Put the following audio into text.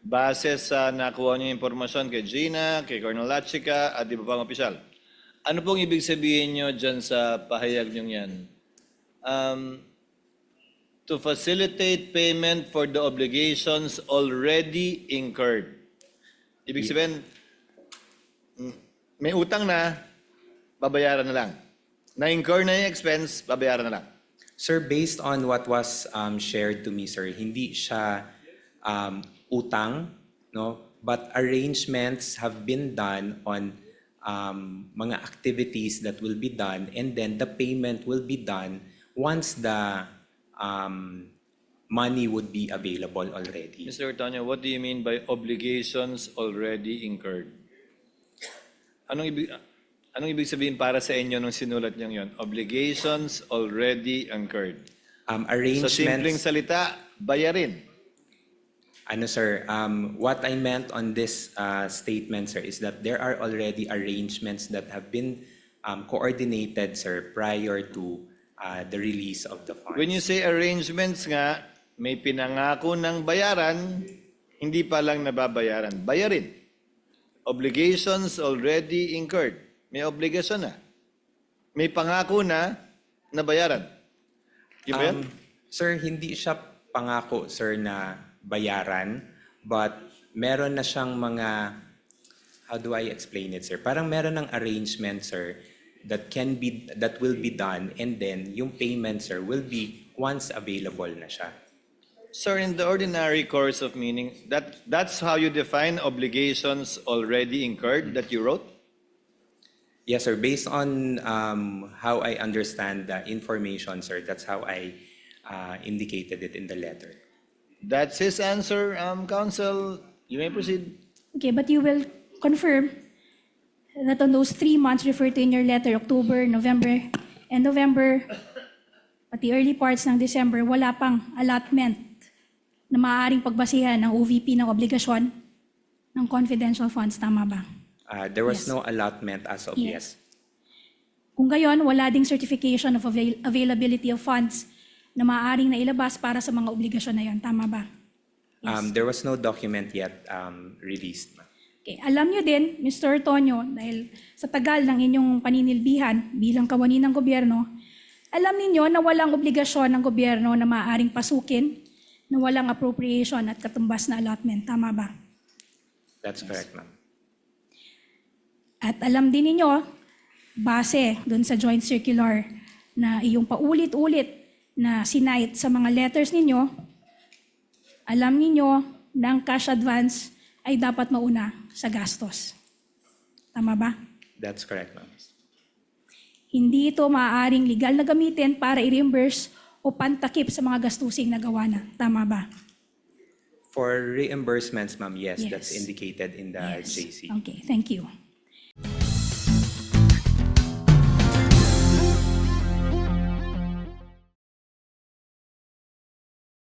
base sa nakuha niyo impormasyon kay Gina, kay Colonel Lachica, at iba pang opisyal. Ano pong ibig sabihin niyo dyan sa pahayag niyo yan? To facilitate payment for the obligations already incurred. Ibig sabihin, may utang na, babayaran na lang. Na-incur na yung expense, babayaran na lang. Sir, based on what was shared to me, sir, hindi siya utang, no? But arrangements have been done on mga activities that will be done, and then the payment will be done once the money would be available already. Mr. Ortonio, what do you mean by obligations already incurred? Anong ibig sabihin para sa inyo nung sinulat niyo yon? Obligations already incurred. Sa simpleng salita, bayarin. Ano, sir, what I meant on this statement, sir, is that there are already arrangements that have been coordinated, sir, prior to the release of the funds. When you say arrangements nga, may pinangako ng bayaran, hindi pa lang nababayaran. Bayarin. Obligations already incurred. May obligasyon na. May pangako na bayaran. Yung ba yan? Sir, hindi siya pangako, sir, na bayaran, but meron na siyang mga, how do I explain it, sir? Parang meron ng arrangement, sir, that will be done, and then yung payment, sir, will be once available na siya. Sir, in the ordinary course of meaning, that's how you define obligations already incurred that you wrote? Yes, sir. Based on how I understand the information, sir, that's how I indicated it in the letter. That's his answer, Counsel. You may proceed. Okay, but you will confirm that on those 3 months referred to in your letter, October, November, and November, pati early parts ng December, wala pang allotment na maaaring pagbasihan ng OVP ng obligasyon ng confidential funds. Tama ba? There was Yes. no allotment as of Yes. yes. Kung gayon, wala ding certification of availability of funds na maaaring nailabas para sa mga obligasyon na yon. Tama ba? Yes. There was no document yet released. Okay. Alam niyo din, Mr. Tonyo, dahil sa tagal ng inyong paninilbihan bilang kawani ng gobyerno, alam niyo na walang obligasyon ng gobyerno na maaaring pasukin na walang appropriation at katumbas na allotment. Tama ba? That's correct, ma'am. At alam din ninyo, base doon sa joint circular na iyong paulit-ulit na sinite sa mga letters ninyo, alam ninyo na ang cash advance ay dapat mauna sa gastos. Tama ba? That's correct, ma'am. Hindi ito maaaring legal na gamitin para i-reimburse o pantakip sa mga gastusing na gawa na. Tama ba? For reimbursements, ma'am, yes, Yes. that's indicated in the Yes. JC. Okay, thank you.